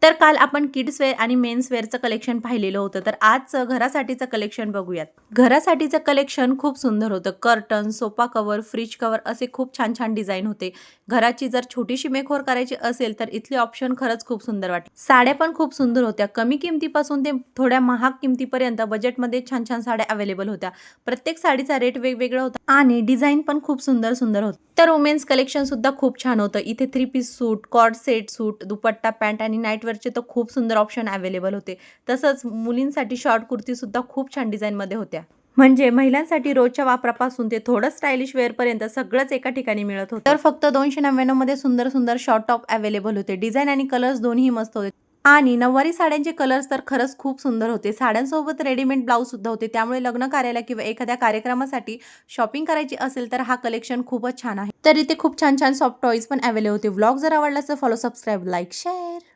तर काल आपण किड्स वेअर आणि मेन्स वेअरचं कलेक्शन पाहिलेलं होतं. तर आज घरासाठीचं कलेक्शन बघूयात. घरासाठीचं कलेक्शन खूप सुंदर होतं. Curtain, sofa cover, fridge cover असे खूप छान-छान डिझाइन होते. घराची जर छोटीशी मेकओव्हर करायची असेल तर इथले ऑप्शन खरंच खूप सुंदर वाटले. साड्या पण खूप सुंदर होत्या. कमी किमतीपासून ते थोड्या महाग किमतीपर्यंत बजेटमध्ये छान-छान साड्या अवेलेबल होत्या. प्रत्येक साडीचा रेट वेगवेगळा होता आणि डिझाइन पण खूप सुंदर होतं. तर वुमेन्स कलेक्शन सुद्धा खूप छान होतं. इथे 3 पीस सूट, कॉर्ड सेट सूट, दुपट्टा, पॅन्ट आणि नाईटवेअरचे तर खूप सुंदर ऑप्शन अवेलेबल होते. तसंच मुलींसाठी शॉर्ट कुर्ती सुद्धा खूप छान डिझाइनमध्ये होत्या. म्हणजे महिलांसाठी रोजच्या वापरापासून ते थोडं स्टायलिश वेअरपर्यंत सगळंच एका ठिकाणी मिळत होतं. तर फक्त 299 मध्ये सुंदर शॉर्ट टॉप अवेलेबल होते. डिझाइन आणि कलर्स दोन्ही मस्त होते. आणि नऊवारी साड्यांचे कलर्स तर खरंच खूप सुंदर होते. साड्यांसोबत रेडीमेड ब्लाउज सुद्धा होते. त्यामुळे लग्न कार्याला किंवा एखाद्या कार्यक्रमासाठी शॉपिंग करायची असेल तर हा कलेक्शन खूपच छान आहे. तर इथे खूप छान सॉफ्ट टॉईज पण अवेलेबल होते. व्लॉग जर आवडला तर फॉलो, सबस्क्राईब, लाईक, शेअर.